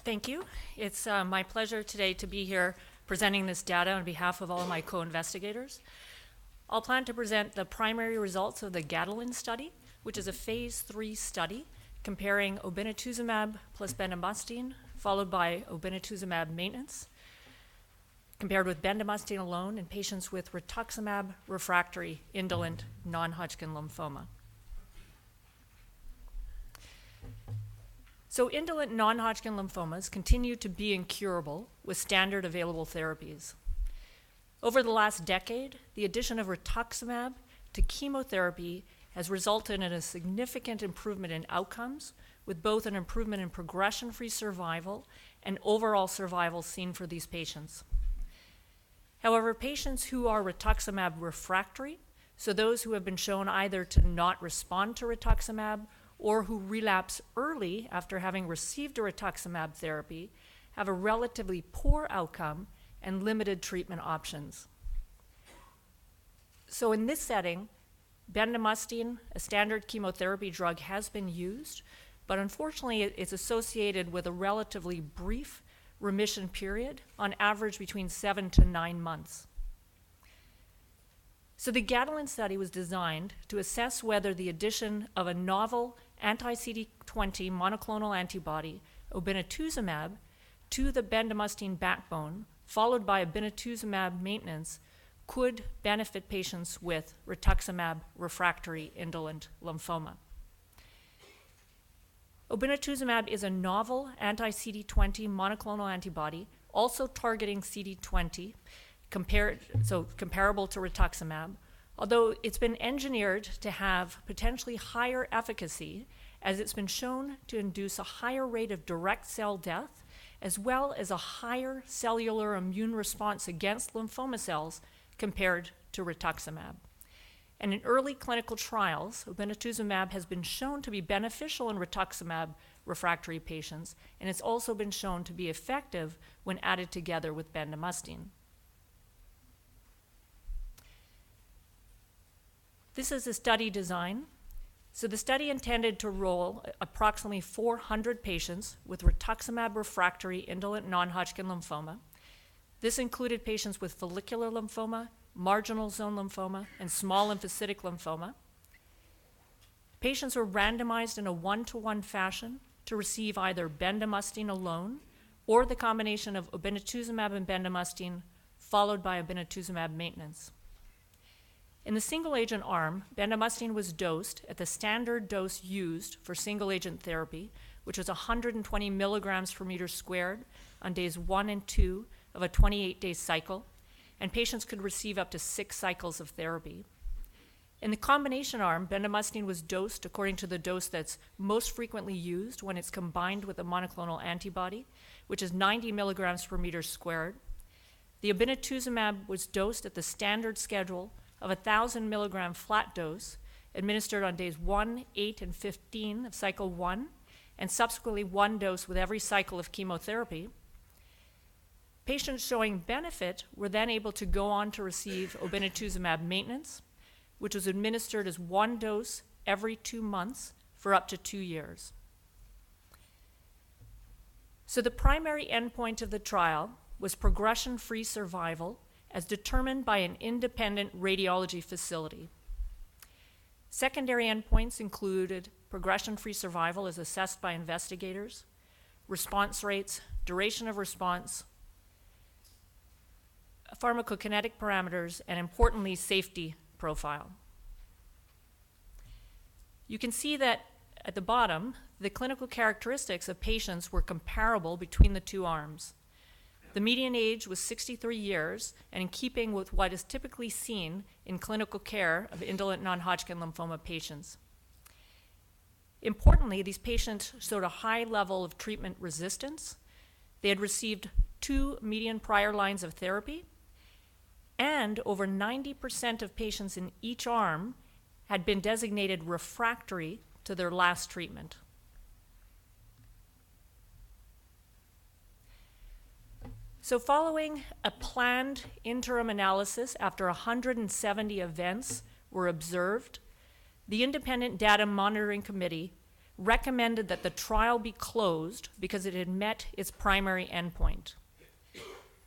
Thank you. It's my pleasure today to be here presenting this data on behalf of all of my co-investigators. I'll plan to present the primary results of the Indolent study, which is a phase 3 study comparing obinutuzumab plus bendamustine, followed by obinutuzumab maintenance, compared with bendamustine alone in patients with rituximab refractory indolent non-Hodgkin lymphoma. So indolent non-Hodgkin lymphomas continue to be incurable with standard available therapies. Over the last decade, the addition of rituximab to chemotherapy has resulted in a significant improvement in outcomes, with both an improvement in progression-free survival and overall survival seen for these patients. However, patients who are rituximab refractory, so those who have been shown either to not respond to rituximab or who relapse early after having received a rituximab therapy, have a relatively poor outcome and limited treatment options. So in this setting, bendamustine, a standard chemotherapy drug, has been used, but unfortunately it's associated with a relatively brief remission period, on average between 7 to 9 months. So the Indolent study was designed to assess whether the addition of a novel anti-CD20 monoclonal antibody, obinutuzumab, to the bendamustine backbone, followed by obinutuzumab maintenance, could benefit patients with rituximab refractory indolent lymphoma. Obinutuzumab is a novel anti-CD20 monoclonal antibody, also targeting CD20, comparable to rituximab, although it's been engineered to have potentially higher efficacy, as it's been shown to induce a higher rate of direct cell death, as well as a higher cellular immune response against lymphoma cells compared to rituximab. And in early clinical trials, obinutuzumab has been shown to be beneficial in rituximab refractory patients, and it's also been shown to be effective when added together with bendamustine. This is the study design. So the study intended to enroll approximately 400 patients with rituximab refractory indolent non-Hodgkin lymphoma. This included patients with follicular lymphoma, marginal zone lymphoma, and small lymphocytic lymphoma. Patients were randomized in a 1-to-1 fashion to receive either bendamustine alone or the combination of obinutuzumab and bendamustine, followed by obinutuzumab maintenance. In the single-agent arm, bendamustine was dosed at the standard dose used for single-agent therapy, which was 120 milligrams per meter squared on days 1 and 2 of a 28-day cycle, and patients could receive up to 6 cycles of therapy. In the combination arm, bendamustine was dosed according to the dose that's most frequently used when it's combined with a monoclonal antibody, which is 90 milligrams per meter squared. The obinutuzumab was dosed at the standard schedule of a 1,000 milligram flat dose, administered on days 1, 8, and 15 of cycle 1, and subsequently 1 dose with every cycle of chemotherapy. Patients showing benefit were then able to go on to receive obinutuzumab maintenance, which was administered as 1 dose every 2 months for up to 2 years. So the primary endpoint of the trial was progression-free survival as determined by an independent radiology facility. Secondary endpoints included progression-free survival as assessed by investigators, response rates, duration of response, pharmacokinetic parameters, and importantly, safety profile. You can see that at the bottom, the clinical characteristics of patients were comparable between the two arms. The median age was 63 years, and in keeping with what is typically seen in clinical care of indolent non-Hodgkin lymphoma patients. Importantly, these patients showed a high level of treatment resistance. They had received 2 median prior lines of therapy, and over 90% of patients in each arm had been designated refractory to their last treatment. So following a planned interim analysis after 170 events were observed, the Independent Data Monitoring Committee recommended that the trial be closed because it had met its primary endpoint.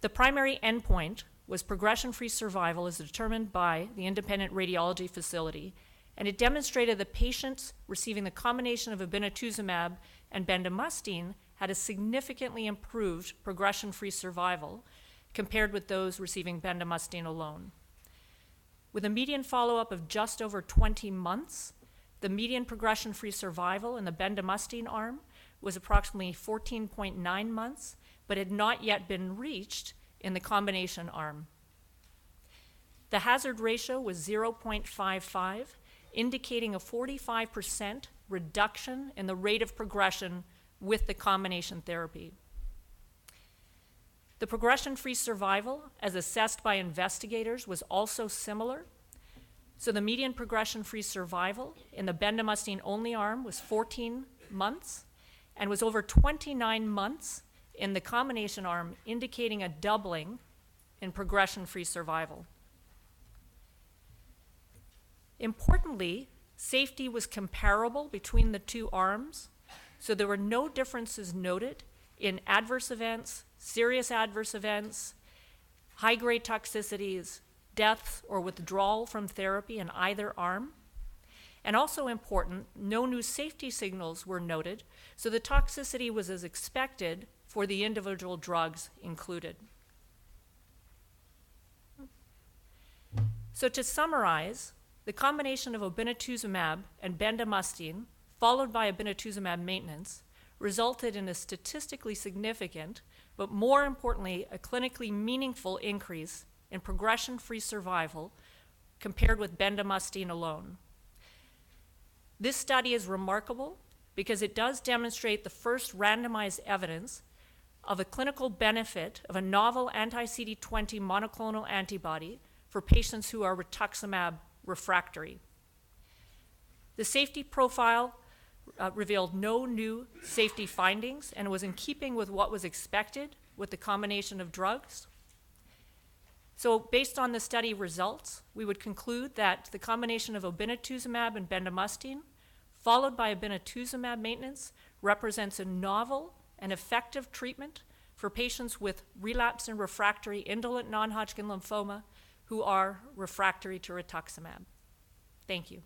The primary endpoint was progression-free survival as determined by the independent radiology facility, and it demonstrated that patients receiving the combination of obinutuzumab and bendamustine had a significantly improved progression-free survival compared with those receiving bendamustine alone. With a median follow-up of just over 20 months, the median progression-free survival in the bendamustine arm was approximately 14.9 months, but had not yet been reached in the combination arm. The hazard ratio was 0.55, indicating a 45% reduction in the rate of progression with the combination therapy. The progression-free survival, as assessed by investigators, was also similar. So the median progression-free survival in the bendamustine-only arm was 14 months and was over 29 months in the combination arm, indicating a doubling in progression-free survival. Importantly, safety was comparable between the two arms, so there were no differences noted in adverse events, serious adverse events, high-grade toxicities, deaths, or withdrawal from therapy in either arm. And also important, no new safety signals were noted, so the toxicity was as expected for the individual drugs included. So to summarize, the combination of obinutuzumab and bendamustine, followed by obinutuzumab maintenance, resulted in a statistically significant, but more importantly, a clinically meaningful increase in progression-free survival compared with bendamustine alone. This study is remarkable because it does demonstrate the first randomized evidence of a clinical benefit of a novel anti-CD20 monoclonal antibody for patients who are rituximab refractory. The safety profile revealed no new safety findings and was in keeping with what was expected with the combination of drugs. So based on the study results, we would conclude that the combination of obinutuzumab and bendamustine, followed by obinutuzumab maintenance, represents a novel and effective treatment for patients with relapsed and refractory indolent non-Hodgkin lymphoma who are refractory to rituximab. Thank you.